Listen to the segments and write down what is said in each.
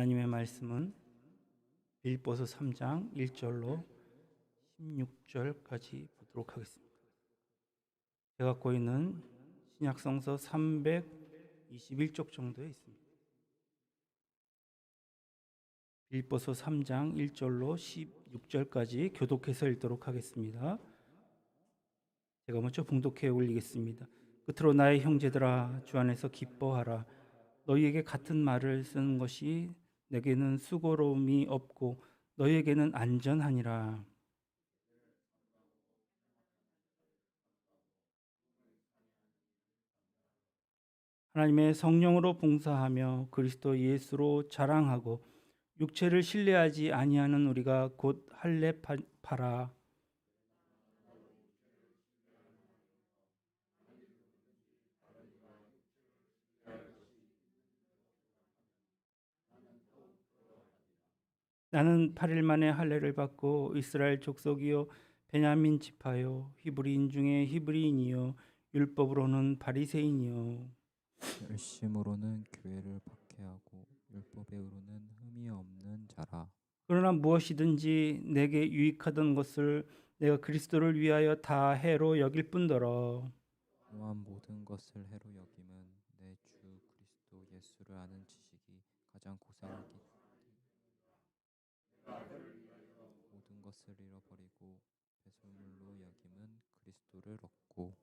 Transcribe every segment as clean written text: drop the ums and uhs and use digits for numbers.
하나님의 말씀은 빌립보서 3장 1절로 16절까지 보도록 하겠습니다. 제가 갖고 있는 신약성서 321쪽 정도에 있습니다. 빌립보서 3장 1절로 16절까지 교독해서 읽도록 하겠습니다. 제가 먼저 봉독해 올리겠습니다. 끝으로 나의 형제들아, 주 안에서 기뻐하라. 너희에게 같은 말을 쓰는 것이 내게는 수고로움이 없고 너희에게는 안전하니라. 하나님의 성령으로 봉사하며 그리스도 예수로 자랑하고 육체를 신뢰하지 아니하는 우리가 곧 할례파라. 나는 8일 만에 할례를 받고 이스라엘 족속이요 베냐민 지파요 히브리인 중에 히브리인이요 율법으로는 바리새인이요 열심으로는 교회를 박해하고 율법에 의로는 흠이 없는 자라. 그러나 무엇이든지 내게 유익하던 것을 내가 그리스도를 위하여 다 해로 여길 뿐더러 또한 모든 것을 해로 여김은 내 주 그리스도 예수를 아는 지식이 가장 고상하기 모든 것을 잃어버리고 배설물로 여김은 그리스도를 얻고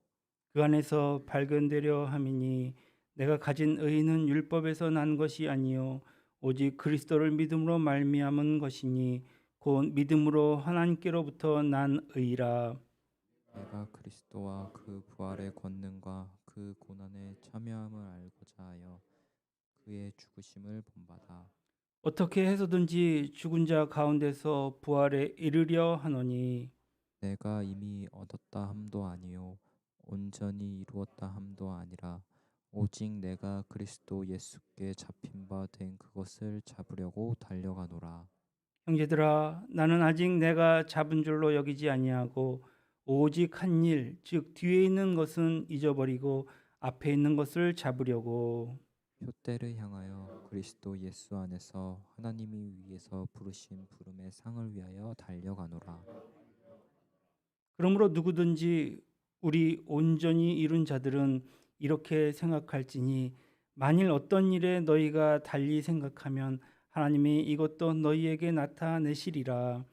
그 안에서 발견되려 함이니 내가 가진 의는 율법에서 난 것이 아니요 오직 그리스도를 믿음으로 말미암은 것이니 곧 믿음으로 하나님께로부터 난 의라. 내가 그리스도와 그 부활의 권능과 그 고난에 참여함을 알고자 하여 그의 죽으심을 본받아 어떻게 해서든지 죽은 자 가운데서 부활에 이르려 하노니 내가 이미 얻었다 함도 아니요 온전히 이루었다 함도 아니라 오직 내가 그리스도 예수께 잡힌 바 된 그것을 잡으려고 달려가노라. 형제들아 나는 아직 내가 잡은 줄로 여기지 아니하고 오직 한 일 즉 뒤에 있는 것은 잊어버리고 앞에 있는 것을 잡으려고 표대를 향하여 그리스도 예수 안에서 하나님이 위에서 부르신 부름의 상을 위하여 달려가노라. 그러므로 누구든지 우리 온전히 이룬 자들은 이렇게 생각할지니 만일 어떤 일에 너희가 달리 생각하면 하나님이 이것도 너희에게 나타내시리라.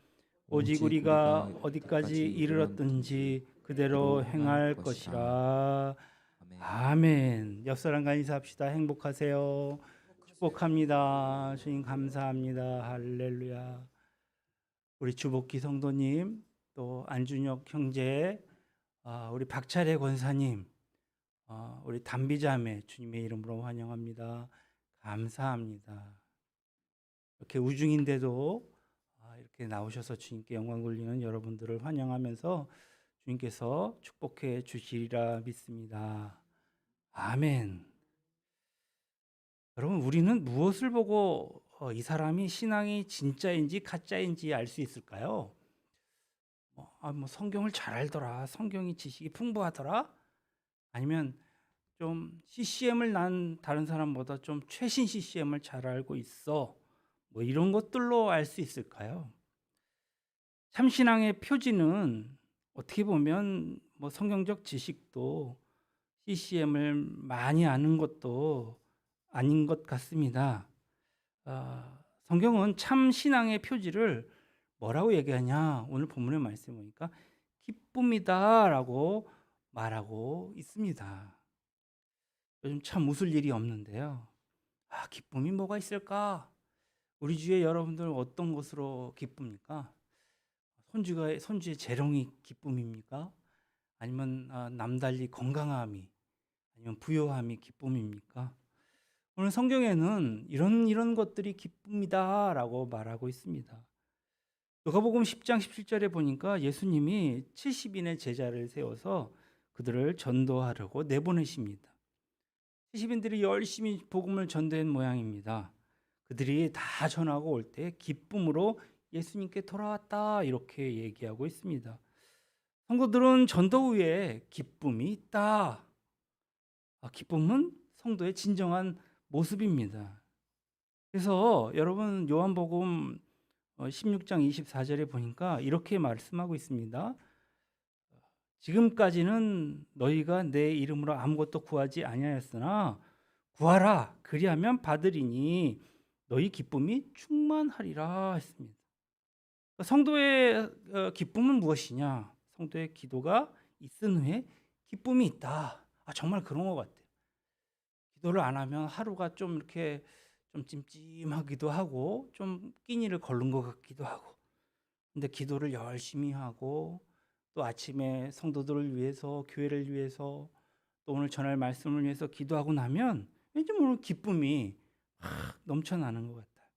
오직 우리가 어디까지 이르렀든지 그대로 행할 것이라. 아멘. 아멘. 옆 사람과 인사합시다. 행복하세요. 축복합니다. 주님 감사합니다. 할렐루야. 우리 주복기 성도님, 또 안준혁 형제, 우리 박차례 권사님, 우리 담비자매 주님의 이름으로 환영합니다. 감사합니다. 이렇게 우중인데도 이렇게 나오셔서 주님께 영광 돌리는 여러분들을 환영하면서 주님께서 축복해 주시리라 믿습니다. 아멘. 여러분, 우리는 무엇을 보고 이 사람이 신앙이 진짜인지 가짜인지 알 수 있을까요? 성경을 잘 알더라, 성경이 지식이 풍부하더라, 아니면 좀 CCM을 난 다른 사람보다 좀 최신 CCM을 잘 알고 있어, 이런 것들로 알 수 있을까요? 참신앙의 표지는 어떻게 보면 성경적 지식도 CCM을 많이 아는 것도 아닌 것 같습니다. 성경은 참 신앙의 표지를 뭐라고 얘기하냐? 오늘 본문의 말씀 보니까 기쁨이다라고 말하고 있습니다. 요즘 참 웃을 일이 없는데요. 기쁨이 뭐가 있을까? 우리 주위에 여러분들 어떤 것으로 기쁩니까? 손주의 재롱이 기쁨입니까? 아니면 남달리 건강함이, 아니면 부요함이 기쁨입니까? 오늘 성경에는 이런 것들이 기쁨이다라고 말하고 있습니다. 누가복음 10장 17절에 보니까 예수님이 70인의 제자를 세워서 그들을 전도하려고 내보내십니다. 70인들이 열심히 복음을 전도한 모양입니다. 그들이 다 전하고 올 때 기쁨으로 예수님께 돌아왔다 이렇게 얘기하고 있습니다. 성도들은 전도 후에 기쁨이 있다. 기쁨은 성도의 진정한 모습입니다. 그래서 여러분 요한복음 16장 24절에 보니까 이렇게 말씀하고 있습니다. 지금까지는 너희가 내 이름으로 아무것도 구하지 아니하였으나 구하라 그리하면 받으리니 너희 기쁨이 충만하리라 했습니다. 성도의 기쁨은 무엇이냐? 성도의 기도가 있은 후에 기쁨이 있다. 정말 그런 것 같아요. 기도를 안 하면 하루가 좀 이렇게 좀 찜찜하기도 하고 좀 끼니를 거른 것 같기도 하고, 근데 기도를 열심히 하고 또 아침에 성도들을 위해서, 교회를 위해서, 또 오늘 전할 말씀을 위해서 기도하고 나면 왠지 모르는 기쁨이 확 넘쳐나는 것 같아요.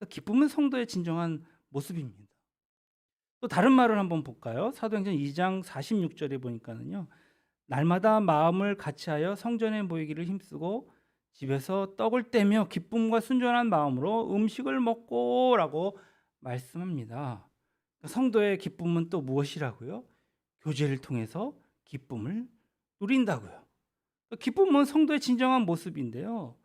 기쁨은 성도의 진정한 모습입니다. 또 다른 말을 한번 볼까요? 사도행전 2장 46절에 보니까는요. 날마다 마음을 같이하여 성전에 모이기를 힘쓰고 집에서 떡을 떼며 기쁨과 순전한 마음으로 음식을 먹고라고 말씀합니다. 성도의 기쁨은 또 무엇이라고요? 교제를 통해서 기쁨을 누린다고요. 기쁨은 성도의 진정한 모습인데요.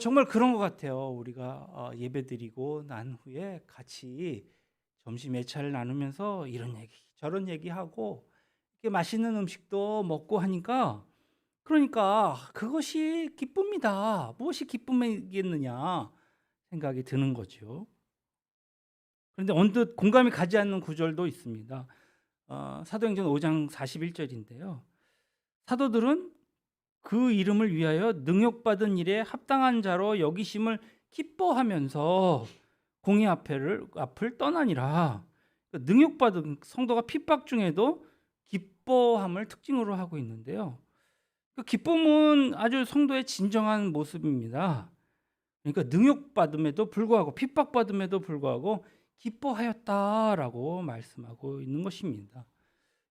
정말 그런 것 같아요. 우리가 예배드리고 난 후에 같이 점심 예찬을 나누면서 이런 얘기 저런 얘기하고 이렇게 맛있는 음식도 먹고 하니까, 그러니까 그것이 기쁨이다. 무엇이 기쁨이겠느냐 생각이 드는 거죠. 그런데 언뜻 공감이 가지 않는 구절도 있습니다. 사도행전 5장 41절인데요. 사도들은 그 이름을 위하여 능욕받은 일에 합당한 자로 여기심을 기뻐하면서 공의 앞을 떠나니라. 능욕받은 성도가 핍박 중에도 기뻐함을 특징으로 하고 있는데요. 그 기쁨은 아주 성도의 진정한 모습입니다. 그러니까 능욕받음에도 불구하고, 핍박받음에도 불구하고 기뻐하였다라고 말씀하고 있는 것입니다.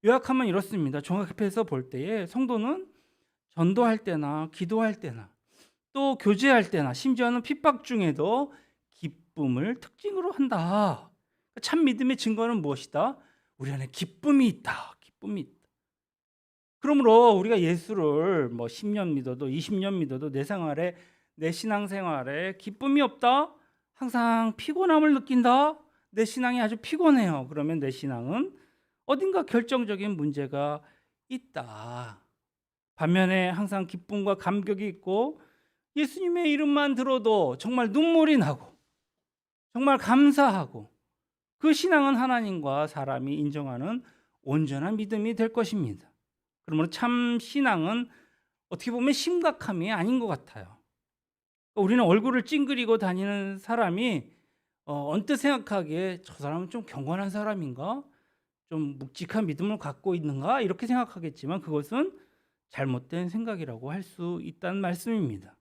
요약하면 이렇습니다. 종합해서 볼 때에 성도는 전도할 때나 기도할 때나 또 교제할 때나 심지어는 핍박 중에도 기쁨을 특징으로 한다. 참 믿음의 증거는 무엇이다? 우리 안에 기쁨이 있다. 기쁨이 있다. 그러므로 우리가 예수를 10년 믿어도 20년 믿어도 내 신앙생활에 기쁨이 없다. 항상 피곤함을 느낀다. 내 신앙이 아주 피곤해요. 그러면 내 신앙은 어딘가 결정적인 문제가 있다. 반면에 항상 기쁨과 감격이 있고 예수님의 이름만 들어도 정말 눈물이 나고 정말 감사하고, 그 신앙은 하나님과 사람이 인정하는 온전한 믿음이 될 것입니다. 그러므로 참 신앙은 어떻게 보면 심각함이 아닌 것 같아요. 우리는 얼굴을 찡그리고 다니는 사람이 언뜻 생각하기에 저 사람은 좀 경건한 사람인가? 좀 묵직한 믿음을 갖고 있는가? 이렇게 생각하겠지만 그것은 잘못된 생각이라고 할 수 있다는 말씀입니다.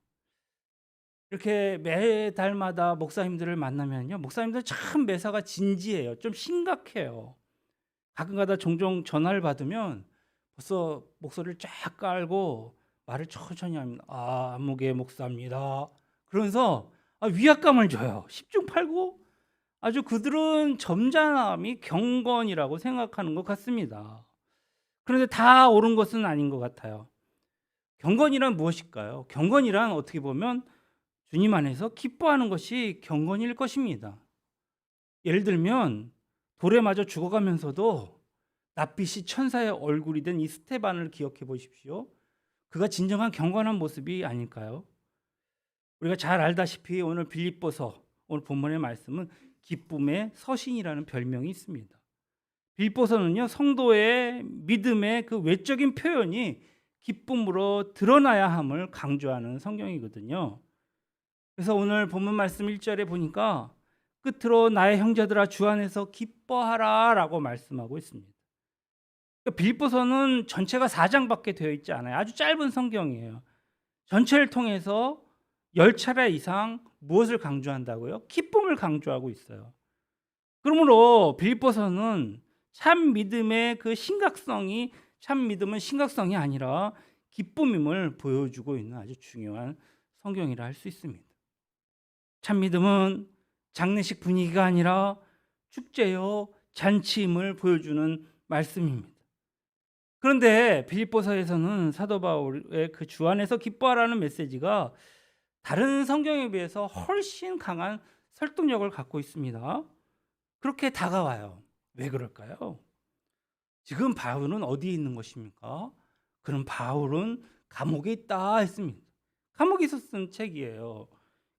이렇게 매달마다 목사님들을 만나면요, 목사님들 참 매사가 진지해요. 좀 심각해요. 가끔가다 종종 전화를 받으면 벌써 목소리를 쫙 깔고 말을 천천히 합니다. 아무개 목사입니다. 그러면서 위압감을 줘요. 10중 8구 아주 그들은 점잖음이 경건이라고 생각하는 것 같습니다. 그런데 다 옳은 것은 아닌 것 같아요. 경건이란 무엇일까요? 경건이란 어떻게 보면 주님 안에서 기뻐하는 것이 경건일 것입니다. 예를 들면 돌에 맞아 죽어가면서도 낯빛이 천사의 얼굴이 된 이 스테반을 기억해 보십시오. 그가 진정한 경건한 모습이 아닐까요? 우리가 잘 알다시피 오늘 빌립보서, 오늘 본문의 말씀은 기쁨의 서신이라는 별명이 있습니다. 빌립보서는요, 성도의 믿음의 그 외적인 표현이 기쁨으로 드러나야 함을 강조하는 성경이거든요. 그래서 오늘 본문 말씀 1절에 보니까 끝으로 나의 형제들아 주 안에서 기뻐하라 라고 말씀하고 있습니다. 빌립보서는 전체가 4장밖에 되어 있지 않아요. 아주 짧은 성경이에요. 전체를 통해서 10차례 이상 무엇을 강조한다고요? 기쁨을 강조하고 있어요. 그러므로 빌립보서는 참 믿음의 그 심각성이, 참 믿음은 심각성이 아니라 기쁨임을 보여주고 있는 아주 중요한 성경이라 할 수 있습니다. 참 믿음은 장례식 분위기가 아니라 축제요 잔치임을 보여주는 말씀입니다. 그런데 빌립보서에서는 사도 바울의 그 주 안에서 기뻐하라는 메시지가 다른 성경에 비해서 훨씬 강한 설득력을 갖고 있습니다. 그렇게 다가와요. 왜 그럴까요? 지금 바울은 어디에 있는 것입니까? 그럼 바울은 감옥에 있다 했습니다. 감옥에서 쓴 책이에요.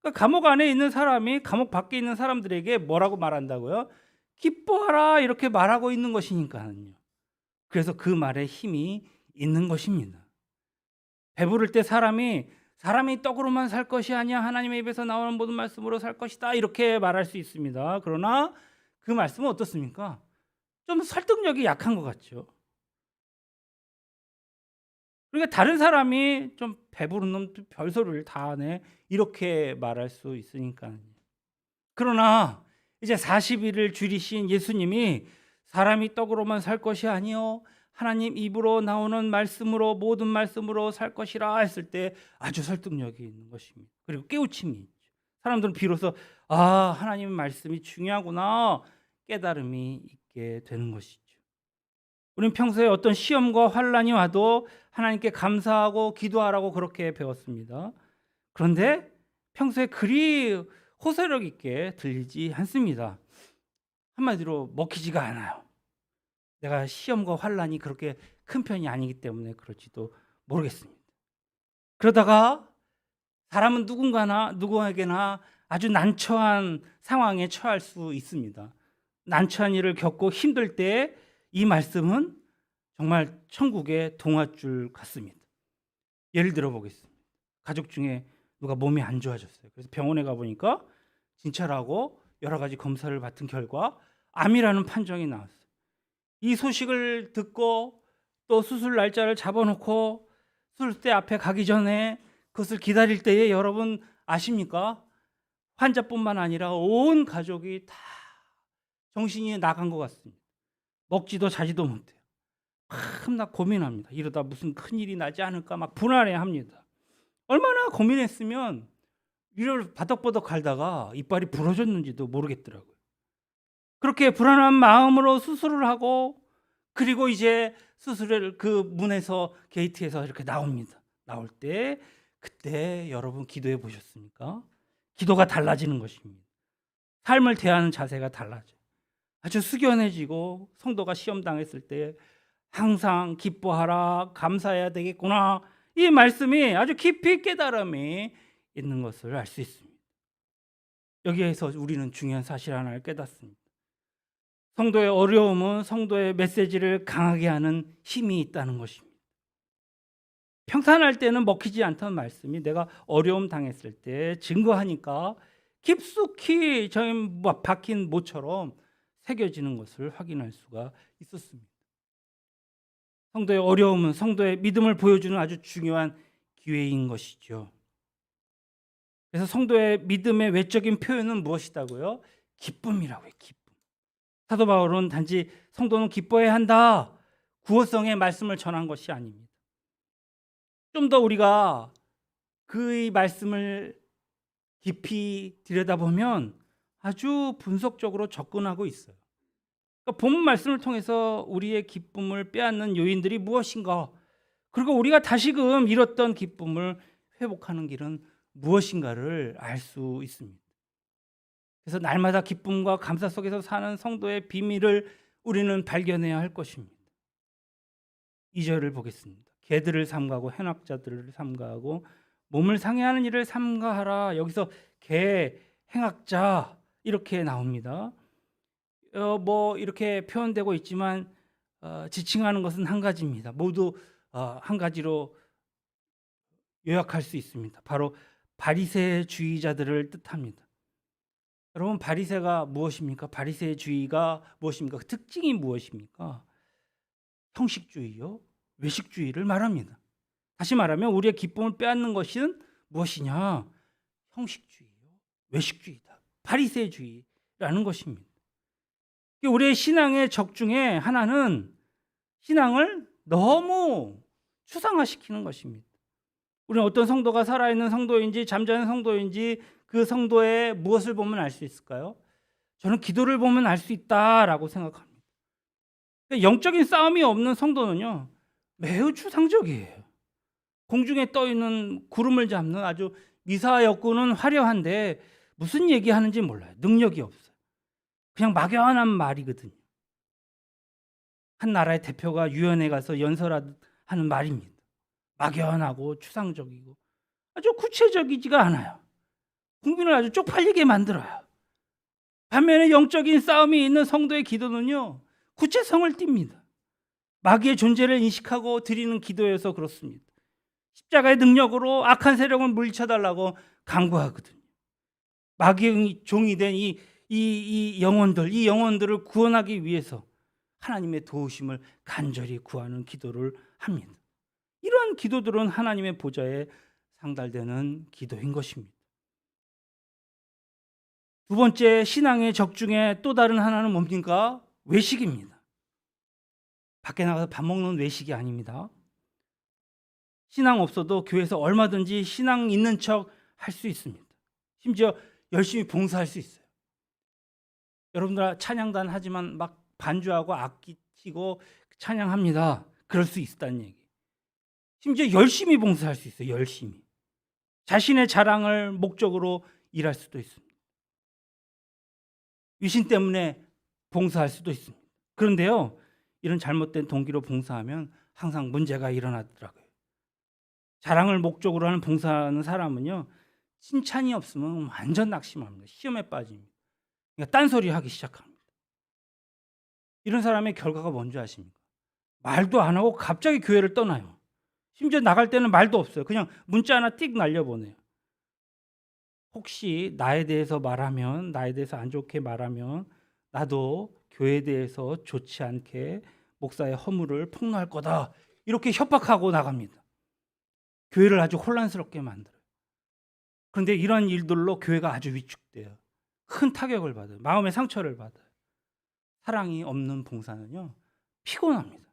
그러니까 감옥 안에 있는 사람이 감옥 밖에 있는 사람들에게 뭐라고 말한다고요? 기뻐하라 이렇게 말하고 있는 것이니까요. 그래서 그 말에 힘이 있는 것입니다. 배부를 때 사람이 떡으로만 살 것이 아니야 하나님의 입에서 나오는 모든 말씀으로 살 것이다 이렇게 말할 수 있습니다. 그러나 그 말씀은 어떻습니까? 좀 설득력이 약한 것 같죠. 그러니까 다른 사람이 좀 배부른 놈 별소리를 다 하네 이렇게 말할 수 있으니까요. 그러나 이제 40일을 줄이신 예수님이 사람이 떡으로만 살 것이 아니요 하나님 입으로 나오는 말씀으로 모든 말씀으로 살 것이라 했을 때 아주 설득력이 있는 것입니다. 그리고 깨우침이 있죠. 사람들은 비로소 하나님의 말씀이 중요하구나 깨달음이 있게 되는 것이죠. 우리는 평소에 어떤 시험과 환란이 와도 하나님께 감사하고 기도하라고 그렇게 배웠습니다. 그런데 평소에 그리 호소력 있게 들리지 않습니다. 한마디로 먹히지가 않아요. 내가 시험과 환란이 그렇게 큰 편이 아니기 때문에 그럴지도 모르겠습니다. 그러다가 사람은 누구에게나 아주 난처한 상황에 처할 수 있습니다. 난처한 일을 겪고 힘들 때 이 말씀은 정말 천국의 동화줄 같습니다. 예를 들어 보겠습니다. 가족 중에 누가 몸이 안 좋아졌어요. 그래서 병원에 가보니까 진찰하고 여러 가지 검사를 받은 결과 암이라는 판정이 나왔어요. 이 소식을 듣고 또 수술 날짜를 잡아놓고 수술대 앞에 가기 전에 그것을 기다릴 때에 여러분 아십니까? 환자뿐만 아니라 온 가족이 다 정신이 나간 것 같습니다. 먹지도 자지도 못해요. 나 고민합니다. 이러다 무슨 큰일이 나지 않을까 막 불안해합니다. 얼마나 고민했으면 이를 바덕바덕 갈다가 이빨이 부러졌는지도 모르겠더라고요. 그렇게 불안한 마음으로 수술을 하고 그리고 이제 수술을 그 문에서 게이트에서 이렇게 나옵니다. 나올 때 그때 여러분 기도해 보셨습니까? 기도가 달라지는 것입니다. 삶을 대하는 자세가 달라져요. 아주 숙연해지고 성도가 시험 당했을 때 항상 기뻐하라 감사해야 되겠구나 이 말씀이 아주 깊이 깨달음이 있는 것을 알 수 있습니다. 여기에서 우리는 중요한 사실 하나를 깨닫습니다. 성도의 어려움은 성도의 메시지를 강하게 하는 힘이 있다는 것입니다. 평탄할 때는 먹히지 않던 말씀이 내가 어려움 당했을 때 증거하니까 깊숙이 박힌 모처럼 새겨지는 것을 확인할 수가 있었습니다. 성도의 어려움은 성도의 믿음을 보여주는 아주 중요한 기회인 것이죠. 그래서 성도의 믿음의 외적인 표현은 무엇이다고요? 기쁨이라고요. 기쁨. 사도 바울은 단지 성도는 기뻐해야 한다 구어성의 말씀을 전한 것이 아닙니다. 좀 더 우리가 그의 말씀을 깊이 들여다보면 아주 분석적으로 접근하고 있어요. 그러니까 본문 말씀을 통해서 우리의 기쁨을 빼앗는 요인들이 무엇인가, 그리고 우리가 다시금 잃었던 기쁨을 회복하는 길은 무엇인가를 알 수 있습니다. 그래서 날마다 기쁨과 감사 속에서 사는 성도의 비밀을 우리는 발견해야 할 것입니다. 2절을 보겠습니다. 개들을 삼가하고 행악자들을 삼가하고 몸을 상해하는 일을 삼가하라. 여기서 개, 행악자 이렇게 나옵니다. 이렇게 표현되고 있지만 지칭하는 것은 한 가지입니다. 모두 한 가지로 요약할 수 있습니다. 바로 바리새주의자들을 뜻합니다. 여러분 바리새가 무엇입니까? 바리새주의가 무엇입니까? 그 특징이 무엇입니까? 형식주의요, 외식주의를 말합니다. 다시 말하면 우리의 기쁨을 빼앗는 것은 무엇이냐? 형식주의요, 외식주의다. 바리새주의라는 것입니다. 우리의 신앙의 적 중에 하나는 신앙을 너무 추상화시키는 것입니다. 우리는 어떤 성도가 살아있는 성도인지 잠자는 성도인지 그 성도의 무엇을 보면 알 수 있을까요? 저는 기도를 보면 알 수 있다라고 생각합니다. 영적인 싸움이 없는 성도는요 매우 추상적이에요. 공중에 떠 있는 구름을 잡는 아주 미사 여구는 화려한데 무슨 얘기하는지 몰라요. 능력이 없어요. 그냥 막연한 말이거든요. 한 나라의 대표가 유엔에 가서 연설하는 말입니다. 막연하고 추상적이고 아주 구체적이지가 않아요. 국민을 아주 쪽팔리게 만들어요. 반면에 영적인 싸움이 있는 성도의 기도는요, 구체성을 띱니다. 마귀의 존재를 인식하고 드리는 기도여서 그렇습니다. 십자가의 능력으로 악한 세력을 물리쳐달라고 간구하거든요. 마귀의 종이 된 이 영혼들을 구원하기 위해서 하나님의 도우심을 간절히 구하는 기도를 합니다. 이러한 기도들은 하나님의 보좌에 상달되는 기도인 것입니다. 두 번째, 신앙의 적 중에 또 다른 하나는 뭡니까? 외식입니다. 밖에 나가서 밥 먹는 외식이 아닙니다. 신앙 없어도 교회에서 얼마든지 신앙 있는 척 할 수 있습니다. 심지어 열심히 봉사할 수 있어요. 여러분들 찬양단 하지만 막 반주하고 악기 치고 찬양합니다. 그럴 수 있다는 얘기. 심지어 열심히 봉사할 수 있어요. 열심히. 자신의 자랑을 목적으로 일할 수도 있습니다. 위신 때문에 봉사할 수도 있습니다. 그런데요, 이런 잘못된 동기로 봉사하면 항상 문제가 일어나더라고요. 자랑을 목적으로 하는 봉사하는 사람은요, 칭찬이 없으면 완전 낙심합니다. 시험에 빠집니다. 그러니까 딴소리 하기 시작합니다. 이런 사람의 결과가 뭔지 아십니까? 말도 안 하고 갑자기 교회를 떠나요. 심지어 나갈 때는 말도 없어요. 그냥 문자 하나 띡 날려보내요. 혹시 나에 대해서 안 좋게 말하면 나도 교회에 대해서 좋지 않게 목사의 허물을 폭로할 거다. 이렇게 협박하고 나갑니다. 교회를 아주 혼란스럽게 만들어요. 그런데 이런 일들로 교회가 아주 위축돼요. 큰 타격을 받아요. 마음의 상처를 받아요. 사랑이 없는 봉사는요, 피곤합니다.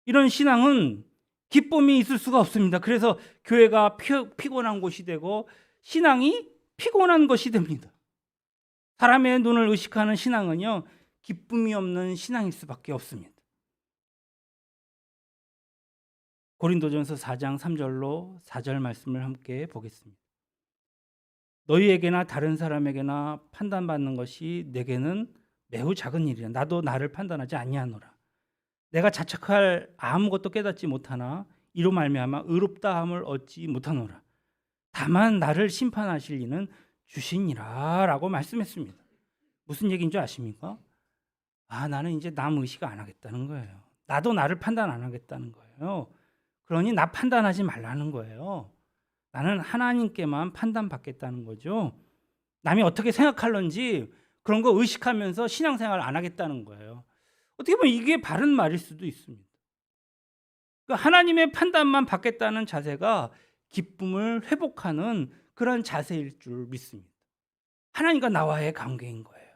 이런 신앙은 기쁨이 있을 수가 없습니다. 그래서 교회가 피곤한 곳이 되고 신앙이 피곤한 것이 됩니다. 사람의 눈을 의식하는 신앙은요, 기쁨이 없는 신앙일 수밖에 없습니다. 고린도전서 4장 3절로 4절 말씀을 함께 보겠습니다. 너희에게나 다른 사람에게나 판단받는 것이 내게는 매우 작은 일이라. 나도 나를 판단하지 아니하노라. 내가 자책할 아무것도 깨닫지 못하나 이로 말미암아 의롭다함을 얻지 못하노라. 다만 나를 심판하실 이는 주시니라 라고 말씀했습니다. 무슨 얘기인 줄 아십니까? 나는 이제 남 의식 안 하겠다는 거예요. 나도 나를 판단 안 하겠다는 거예요. 그러니 나 판단하지 말라는 거예요. 나는 하나님께만 판단받겠다는 거죠. 남이 어떻게 생각할런지 그런 거 의식하면서 신앙생활 안 하겠다는 거예요. 어떻게 보면 이게 바른 말일 수도 있습니다. 그러니까 하나님의 판단만 받겠다는 자세가 기쁨을 회복하는 그런 자세일 줄 믿습니다. 하나님과 나와의 관계인 거예요.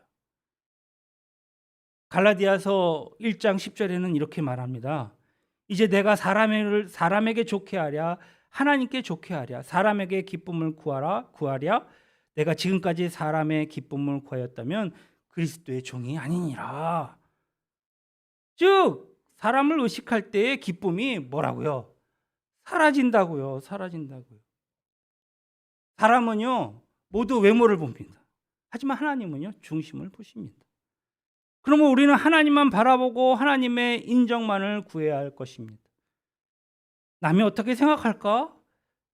갈라디아서 1장 10절에는 이렇게 말합니다. 이제 내가 사람에게 좋게 하랴 하나님께 좋게 하랴 사람에게 기쁨을 구하랴 내가 지금까지 사람의 기쁨을 구하였다면 그리스도의 종이 아니니라. 즉 사람을 의식할 때의 기쁨이 뭐라고요? 사라진다고요. 사람은요 모두 외모를 봅니다. 하지만 하나님은요 중심을 보십니다. 그러면 우리는 하나님만 바라보고 하나님의 인정만을 구해야 할 것입니다. 남이 어떻게 생각할까?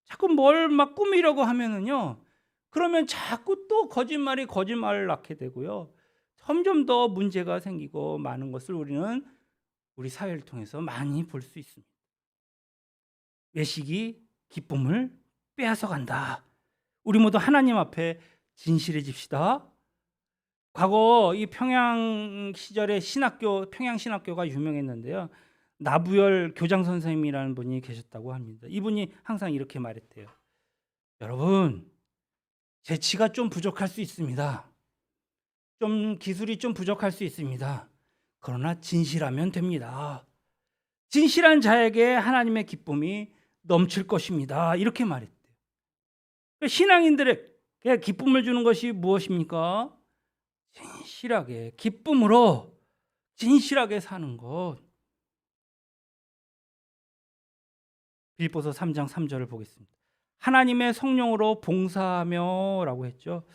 자꾸 뭘 막 꾸미려고 하면은요, 그러면 자꾸 또 거짓말을 낳게 되고요. 점점 더 문제가 생기고 많은 것을 우리는 우리 사회를 통해서 많이 볼 수 있습니다. 외식이 기쁨을 빼앗아 간다. 우리 모두 하나님 앞에 진실해집시다. 과거 이 평양 시절에 평양신학교가 유명했는데요. 나부열 교장 선생님이라는 분이 계셨다고 합니다. 이분이 항상 이렇게 말했대요. 여러분, 재치가 좀 부족할 수 있습니다. 좀 기술이 좀 부족할 수 있습니다. 그러나 진실하면 됩니다. 진실한 자에게 하나님의 기쁨이 넘칠 것입니다. 이렇게 말했대요. 신앙인들에게 기쁨을 주는 것이 무엇입니까? 진실하게 기쁨으로 진실하게 사는 것. 빌립보서 3장 3절을 보겠습니다. 하나님의 성령으로 봉사하며라고 했죠.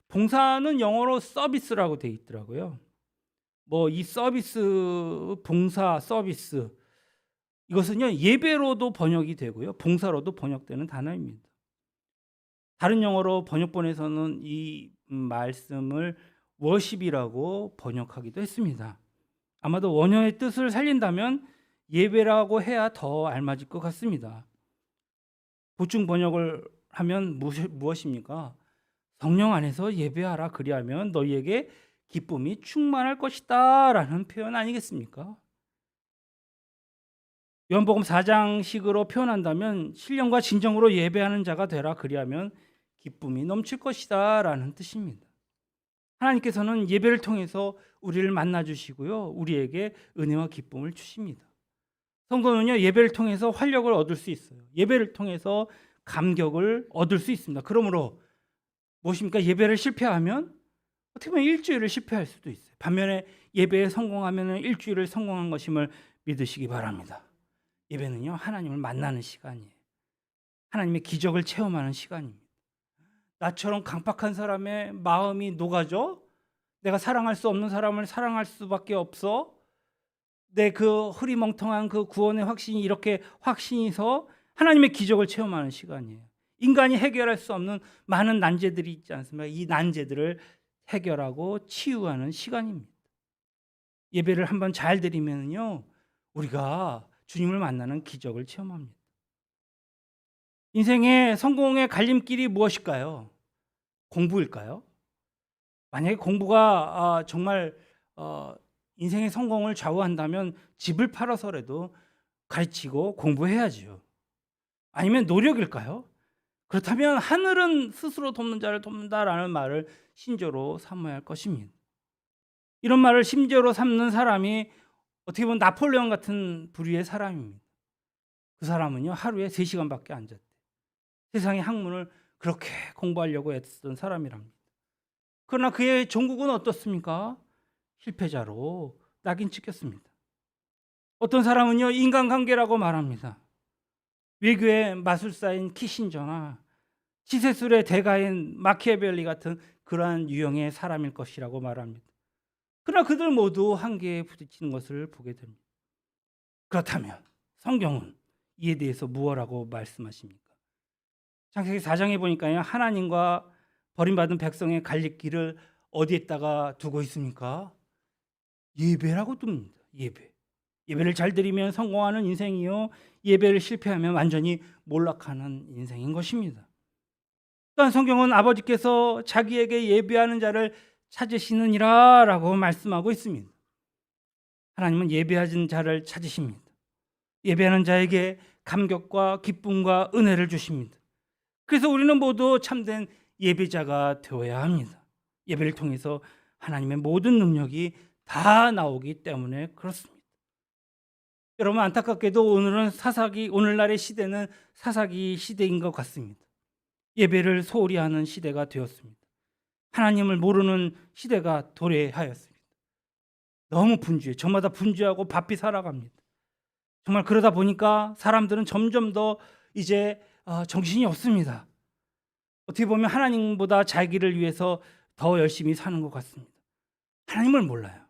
봉사는 영어로 서비스라고 돼 있더라고요. 뭐 이 서비스, 봉사, 서비스, 이것은요 예배로도 번역이 되고요, 봉사로도 번역되는 단어입니다. 다른 영어로 번역본에서는 이 말씀을 워십이라고 번역하기도 했습니다. 아마도 원어의 뜻을 살린다면 예배라고 해야 더 알맞을 것 같습니다. 보충 번역을 하면 무엇입니까? 성령 안에서 예배하라, 그리하면 너희에게 기쁨이 충만할 것이다 라는 표현 아니겠습니까? 요한복음 4장식으로 표현한다면 신령과 진정으로 예배하는 자가 되라, 그리하면 기쁨이 넘칠 것이다 라는 뜻입니다. 하나님께서는 예배를 통해서 우리를 만나 주시고요, 우리에게 은혜와 기쁨을 주십니다. 성도는요 예배를 통해서 활력을 얻을 수 있어요. 예배를 통해서 감격을 얻을 수 있습니다. 그러므로 무엇입니까? 예배를 실패하면 어떻게 보면 일주일을 실패할 수도 있어요. 반면에 예배에 성공하면 일주일을 성공한 것임을 믿으시기 바랍니다. 예배는요 하나님을 만나는 시간이에요. 하나님의 기적을 체험하는 시간입니다. 나처럼 강팍한 사람의 마음이 녹아져? 내가 사랑할 수 없는 사람을 사랑할 수밖에 없어? 내 그 흐리멍텅한 그 구원의 확신이 이렇게 확신이서 하나님의 기적을 체험하는 시간이에요. 인간이 해결할 수 없는 많은 난제들이 있지 않습니까? 이 난제들을 해결하고 치유하는 시간입니다. 예배를 한번 잘 드리면요 우리가 주님을 만나는 기적을 체험합니다. 인생의 성공의 갈림길이 무엇일까요? 공부일까요? 만약에 공부가 정말 인생의 성공을 좌우한다면 집을 팔아서라도 가르치고 공부해야지요. 아니면 노력일까요? 그렇다면 하늘은 스스로 돕는 자를 돕는다라는 말을 신조로 삼아야 할 것입니다. 이런 말을 신조로 삼는 사람이 어떻게 보면 나폴레옹 같은 부류의 사람입니다. 그 사람은요 하루에 3시간밖에 안 잤대요. 세상의 학문을 그렇게 공부하려고 애쓰던 사람이랍니다. 그러나 그의 종국은 어떻습니까? 실패자로 낙인 찍혔습니다. 어떤 사람은요 인간관계라고 말합니다. 외교의 마술사인 키신저나 치세술의 대가인 마키아벨리 같은 그러한 유형의 사람일 것이라고 말합니다. 그러나 그들 모두 한계에 부딪히는 것을 보게 됩니다. 그렇다면 성경은 이에 대해서 무엇라고 말씀하십니까? 창세기 4장에 보니까요 하나님과 버림받은 백성의 갈림길을 어디에다가 두고 있습니까? 예배라고 둡니다. 예배를 잘 드리면 성공하는 인생이요, 예배를 실패하면 완전히 몰락하는 인생인 것입니다. 또한 성경은 아버지께서 자기에게 예배하는 자를 찾으시느니라 라고 말씀하고 있습니다. 하나님은 예배하는 자를 찾으십니다. 예배하는 자에게 감격과 기쁨과 은혜를 주십니다. 그래서 우리는 모두 참된 예배자가 되어야 합니다. 예배를 통해서 하나님의 모든 능력이 다 나오기 때문에 그렇습니다. 여러분, 안타깝게도 오늘날의 시대는 사사기 시대인 것 같습니다. 예배를 소홀히 하는 시대가 되었습니다. 하나님을 모르는 시대가 도래하였습니다. 너무 분주해. 저마다 분주하고 바삐 살아갑니다. 정말 그러다 보니까 사람들은 점점 더 이제 정신이 없습니다. 어떻게 보면 하나님보다 자기를 위해서 더 열심히 사는 것 같습니다. 하나님을 몰라요.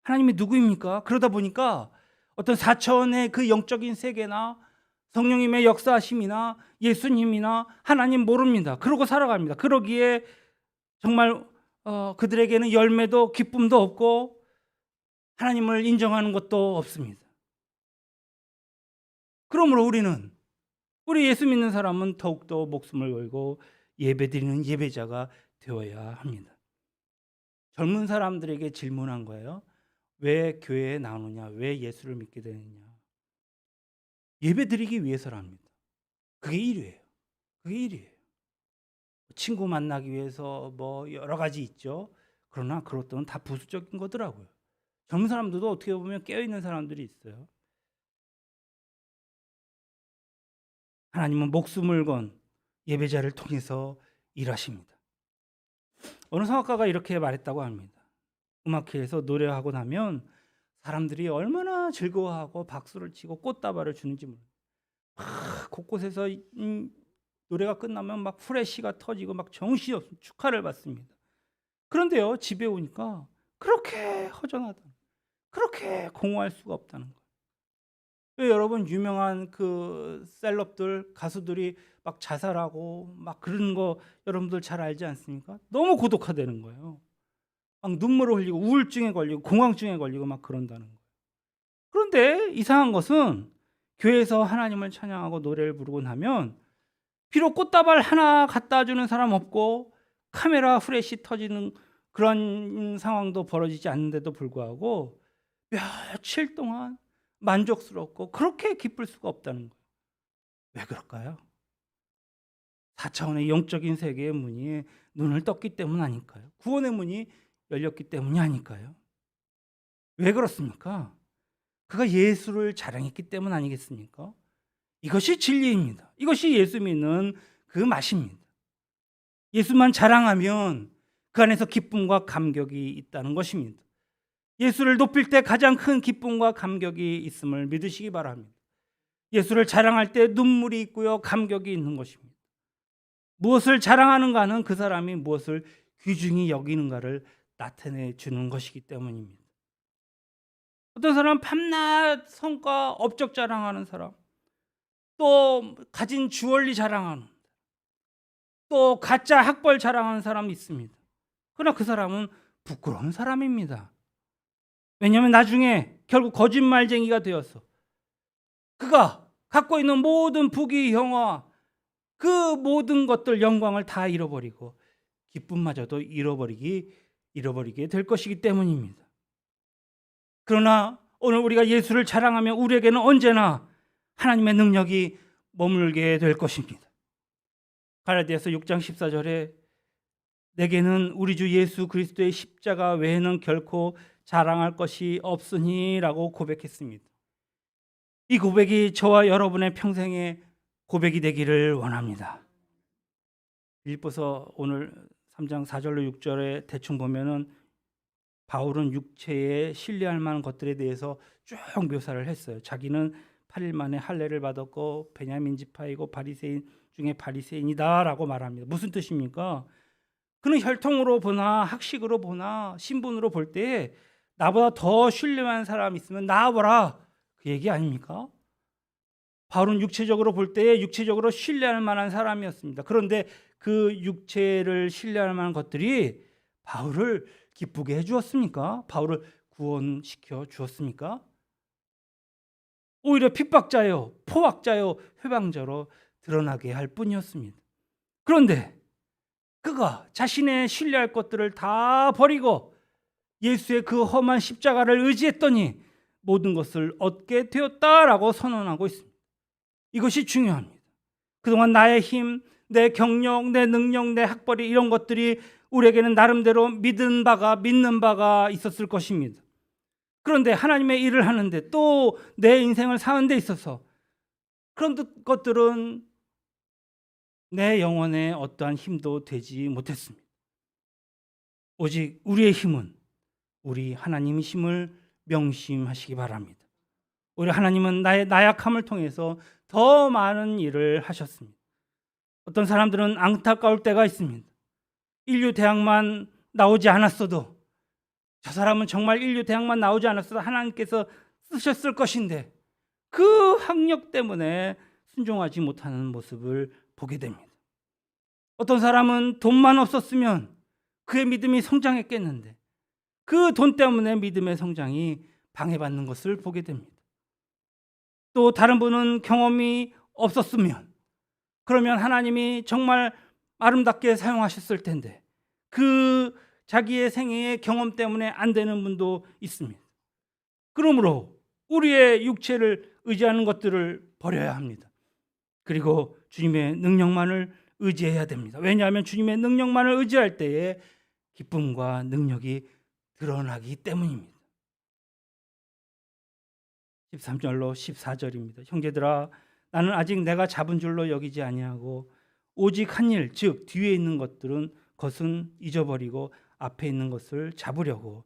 하나님이 누구입니까? 그러다 보니까 어떤 4차원의 그 영적인 세계나 성령님의 역사하심이나 예수님이나 하나님 모릅니다. 그러고 살아갑니다. 그러기에 정말 그들에게는 열매도 기쁨도 없고 하나님을 인정하는 것도 없습니다. 그러므로 우리 예수 믿는 사람은 더욱더 목숨을 걸고 예배드리는 예배자가 되어야 합니다. 젊은 사람들에게 질문한 거예요. 왜 교회에 나오느냐? 왜 예수를 믿게 되느냐? 예배드리기 위해서랍니다. 그게 1위예요. 그게 1위예요. 친구 만나기 위해서 뭐 여러 가지 있죠. 그러나 그것들은 다 부수적인 거더라고요. 젊은 사람들도 어떻게 보면 깨어있는 사람들이 있어요. 하나님은 목숨을 건 예배자를 통해서 일하십니다. 어느 성악가가 이렇게 말했다고 합니다. 음악회에서 노래하고 나면 사람들이 얼마나 즐거워하고 박수를 치고 꽃다발을 주는지 몰라요. 곳곳에서 노래가 끝나면 막 프레시가 터지고 막 정신없이 축하를 받습니다. 그런데요, 집에 오니까 그렇게 허전하다, 그렇게 공허할 수가 없다는 거예요. 왜 여러분 유명한 그 셀럽들, 가수들이 막 자살하고 막 그런 거 여러분들 잘 알지 않습니까? 너무 고독하다는 거예요. 막 눈물을 흘리고 우울증에 걸리고 공황증에 걸리고 막 그런다는 거예요. 그런데 이상한 것은 교회에서 하나님을 찬양하고 노래를 부르고 나면 비록 꽃다발 하나 갖다 주는 사람 없고 카메라 후레쉬 터지는 그런 상황도 벌어지지 않는데도 불구하고 며칠 동안 만족스럽고 그렇게 기쁠 수가 없다는 거예요. 왜 그럴까요? 4차원의 영적인 세계의 문이 눈을 떴기 때문 아닐까요? 구원의 문이 열렸기 때문이 아닐까요? 왜 그렇습니까? 그가 예수를 자랑했기 때문 아니겠습니까? 이것이 진리입니다. 이것이 예수 믿는 그 맛입니다. 예수만 자랑하면 그 안에서 기쁨과 감격이 있다는 것입니다. 예수를 높일 때 가장 큰 기쁨과 감격이 있음을 믿으시기 바랍니다. 예수를 자랑할 때 눈물이 있고요, 감격이 있는 것입니다. 무엇을 자랑하는가는 그 사람이 무엇을 귀중히 여기는가를 나타내 주는 것이기 때문입니다. 어떤 사람은 밤낮 성과, 업적 자랑하는 사람, 또 가진 주얼리 자랑하는, 또 가짜 학벌 자랑하는 사람이 있습니다. 그러나 그 사람은 부끄러운 사람입니다. 왜냐하면 나중에 결국 거짓말쟁이가 되어서 그가 갖고 있는 모든 부귀 영화, 그 모든 것들, 영광을 다 잃어버리고 기쁨마저도 잃어버리게 될 것이기 때문입니다. 그러나 오늘 우리가 예수를 자랑하면 우리에게는 언제나 하나님의 능력이 머물게 될 것입니다. 갈라디아서 6장 14절에 내게는 우리 주 예수 그리스도의 십자가 외에는 결코 자랑할 것이 없으니 라고 고백했습니다. 이 고백이 저와 여러분의 평생의 고백이 되기를 원합니다. 빌립보서 오늘 3장 4절로 6절에 대충 보면은 바울은 육체에 신뢰할 만한 것들에 대해서 쭉 묘사를 했어요. 자기는 8일 만에 할례를 받았고 베냐민 지파이고 바리새인 중에 바리새인이다라고 말합니다. 무슨 뜻입니까? 그는 혈통으로 보나 학식으로 보나 신분으로 볼 때 나보다 더 신뢰한 사람이 있으면 나와보라, 그 얘기 아닙니까? 바울은 육체적으로 볼 때 육체적으로 신뢰할 만한 사람이었습니다. 그런데 그 육체를 신뢰할 만한 것들이 바울을 기쁘게 해주었습니까? 바울을 구원시켜 주었습니까? 오히려 핍박자요, 포악자요, 회방자로 드러나게 할 뿐이었습니다. 그런데 그가 자신의 신뢰할 것들을 다 버리고 예수의 그 험한 십자가를 의지했더니 모든 것을 얻게 되었다라고 선언하고 있습니다. 이것이 중요합니다. 그동안 나의 힘, 내 경력, 내 능력, 내 학벌이 이런 것들이 우리에게는 나름대로 믿는 바가 있었을 것입니다. 그런데 하나님의 일을 하는데 또 내 인생을 사는 데 있어서 그런 것들은 내 영혼에 어떠한 힘도 되지 못했습니다. 오직 우리의 힘은 우리 하나님의 힘을 명심하시기 바랍니다. 우리 하나님은 나의 나약함을 통해서 더 많은 일을 하셨습니다. 어떤 사람들은 안타까울 때가 있습니다. 인류 대학만 나오지 않았어도, 저 사람은 정말 인류 대학만 나오지 않았어도 하나님께서 쓰셨을 것인데 그 학력 때문에 순종하지 못하는 모습을 보게 됩니다. 어떤 사람은 돈만 없었으면 그의 믿음이 성장했겠는데 그 돈 때문에 믿음의 성장이 방해받는 것을 보게 됩니다. 또 다른 분은 경험이 없었으면, 그러면 하나님이 정말 아름답게 사용하셨을 텐데 그 자기의 생애의 경험 때문에 안 되는 분도 있습니다. 그러므로 우리의 육체를 의지하는 것들을 버려야 합니다. 그리고 주님의 능력만을 의지해야 됩니다. 왜냐하면 주님의 능력만을 의지할 때에 기쁨과 능력이 드러나기 때문입니다. 13절로 14절입니다. 형제들아, 나는 아직 내가 잡은 줄로 여기지 아니하고 오직 한 일, 즉 뒤에 있는 것은 잊어버리고 앞에 있는 것을 잡으려고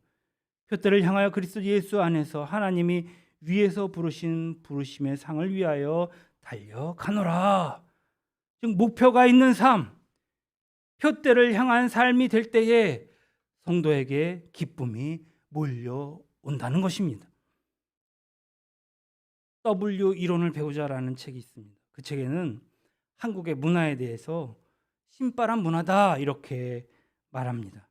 표대를 향하여 그리스도 예수 안에서 하나님이 위에서 부르신 부르심의 상을 위하여 달려가노라. 즉 목표가 있는 삶, 표대를 향한 삶이 될 때에 성도에게 기쁨이 몰려온다는 것입니다. W 이론을 배우자라는 책이 있습니다. 그 책에는 한국의 문화에 대해서 신바람 문화다 이렇게 말합니다.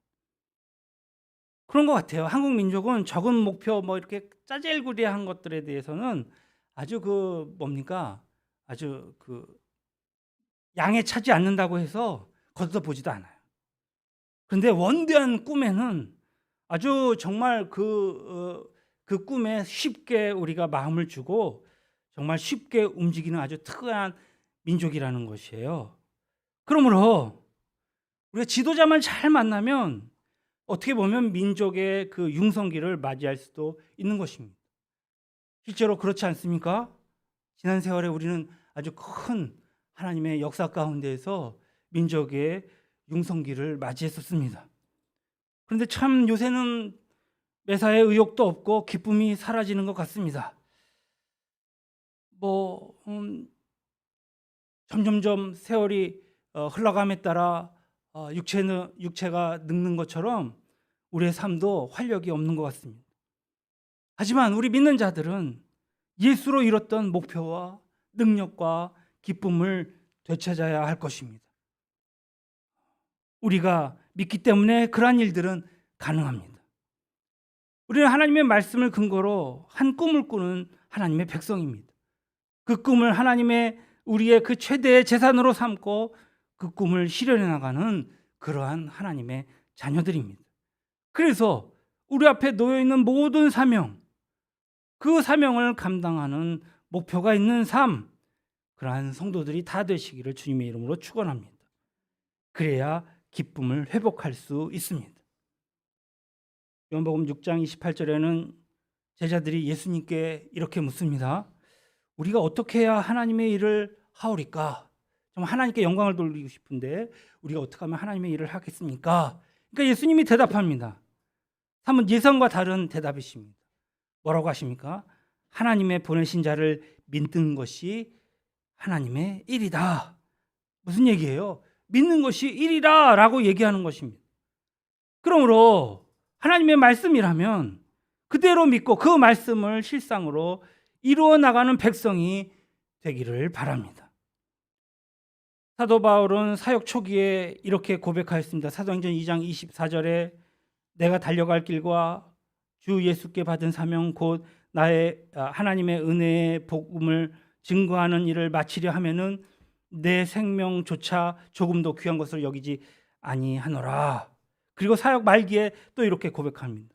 그런 것 같아요. 한국 민족은 적은 목표 이렇게 짜잘구리한 것들에 대해서는 아주 아주 양에 차지 않는다고 해서 거들떠 보지도 않아요. 그런데 원대한 꿈에는 아주 정말 그 꿈에 쉽게 우리가 마음을 주고 정말 쉽게 움직이는 아주 특이한 민족이라는 것이에요. 그러므로 우리가 지도자만 잘 만나면 어떻게 보면 민족의 그 융성기를 맞이할 수도 있는 것입니다. 실제로 그렇지 않습니까? 지난 세월에 우리는 아주 큰 하나님의 역사 가운데에서 민족의 융성기를 맞이했었습니다. 그런데 참 요새는 매사에 의욕도 없고 기쁨이 사라지는 것 같습니다. 점점점 세월이 흘러감에 따라 육체가 늙는 것처럼 우리의 삶도 활력이 없는 것 같습니다. 하지만 우리 믿는 자들은 예수로 이뤘던 목표와 능력과 기쁨을 되찾아야 할 것입니다. 우리가 믿기 때문에 그러한 일들은 가능합니다. 우리는 하나님의 말씀을 근거로 한 꿈을 꾸는 하나님의 백성입니다. 그 꿈을 우리의 그 최대의 재산으로 삼고 그 꿈을 실현해 나가는 그러한 하나님의 자녀들입니다. 그래서 우리 앞에 놓여 있는 모든 사명, 그 사명을 감당하는 목표가 있는 삶, 그러한 성도들이 다 되시기를 주님의 이름으로 축원합니다. 그래야 기쁨을 회복할 수 있습니다. 요한복음 6장 28절에는 제자들이 예수님께 이렇게 묻습니다. 우리가 어떻게 해야 하나님의 일을 하오리까? 정말 하나님께 영광을 돌리고 싶은데 우리가 어떻게 하면 하나님의 일을 하겠습니까? 그러니까 예수님이 대답합니다. 한번 예상과 다른 대답이십니다. 뭐라고 하십니까? 하나님의 보내신 자를 믿는 것이 하나님의 일이다. 무슨 얘기예요? 믿는 것이 일이라 라고 얘기하는 것입니다. 그러므로 하나님의 말씀이라면 그대로 믿고 그 말씀을 실상으로 이루어 나가는 백성이 되기를 바랍니다. 사도 바울은 사역 초기에 이렇게 고백하였습니다. 사도행전 2장 24절에 내가 달려갈 길과 주 예수께 받은 사명 곧 나의 하나님의 은혜의 복음을 증거하는 일을 마치려 하면은 내 생명조차 조금도 귀한 것을 여기지 아니하노라. 그리고 사역 말기에 또 이렇게 고백합니다.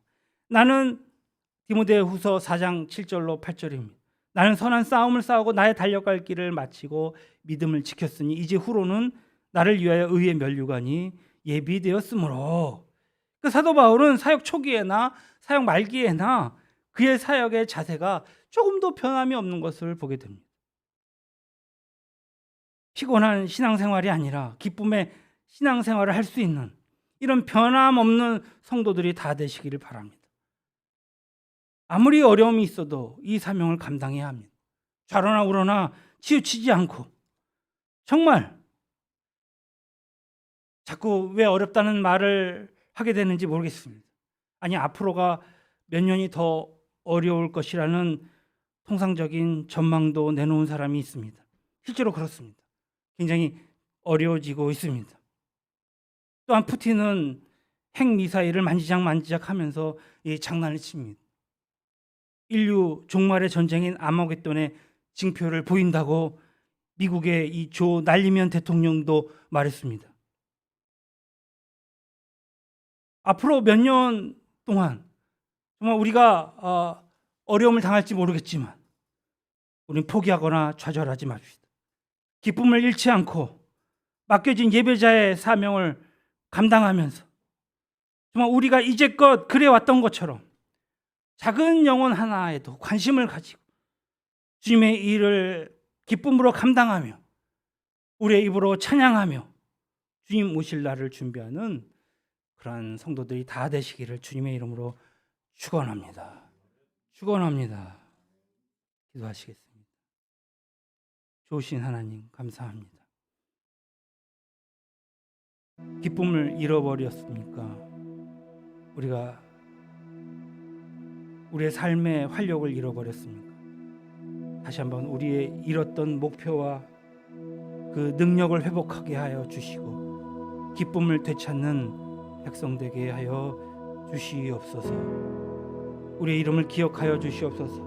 나는 디모데후서 4장 7절로 8절입니다. 나는 선한 싸움을 싸우고 나의 달려갈 길을 마치고 믿음을 지켰으니 이제 후로는 나를 위하여 의의 면류관이 예비되었으므로. 그 사도 바울은 사역 초기에나 사역 말기에나 그의 사역의 자세가 조금도 변함이 없는 것을 보게 됩니다. 피곤한 신앙생활이 아니라 기쁨의 신앙생활을 할 수 있는 이런 변함없는 성도들이 다 되시기를 바랍니다. 아무리 어려움이 있어도 이 사명을 감당해야 합니다. 좌로나 우로나 치우치지 않고 정말 자꾸 왜 어렵다는 말을 하게 되는지 모르겠습니다. 아니 앞으로가 몇 년이 더 어려울 것이라는 통상적인 전망도 내놓은 사람이 있습니다. 실제로 그렇습니다. 굉장히 어려워지고 있습니다. 또한 푸틴은 핵미사일을 만지작 하면서 장난을 칩니다. 인류 종말의 전쟁인 아마겟돈의 징표를 보인다고 미국의 이 조 날리면 대통령도 말했습니다. 앞으로 몇 년 동안 정말 우리가 어려움을 당할지 모르겠지만 우리는 포기하거나 좌절하지 맙시다. 기쁨을 잃지 않고 맡겨진 예배자의 사명을 감당하면서 정말 우리가 이제껏 그래왔던 것처럼 작은 영혼 하나에도 관심을 가지고 주님의 일을 기쁨으로 감당하며 우리의 입으로 찬양하며 주님 오실 날을 준비하는 그러한 성도들이 다 되시기를 주님의 이름으로 축원합니다. 축원합니다. 기도하시겠습니다. 좋으신 하나님 감사합니다. 기쁨을 잃어버렸습니까? 우리가 우리의 삶의 활력을 잃어버렸습니까? 다시 한번 우리의 잃었던 목표와 그 능력을 회복하게 하여 주시고 기쁨을 되찾는 백성 되게 하여 주시옵소서. 우리의 이름을 기억하여 주시옵소서.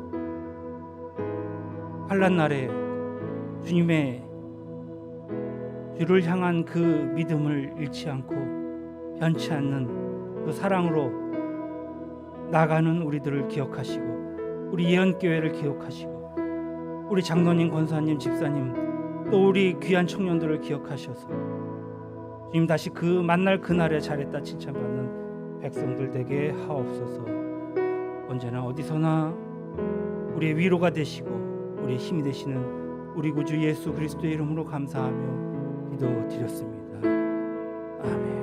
환난 날에 주님의 주를 향한 그 믿음을 잃지 않고 변치 않는 그 사랑으로 나가는 우리들을 기억하시고 우리 예언교회를 기억하시고 우리 장로님, 권사님, 집사님 또 우리 귀한 청년들을 기억하셔서 주님 다시 그 만날 그날에 잘했다 칭찬받는 백성들 되게 하옵소서. 언제나 어디서나 우리의 위로가 되시고 우리의 힘이 되시는 우리 구주 예수 그리스도의 이름으로 감사하며 기도드렸습니다. 아멘.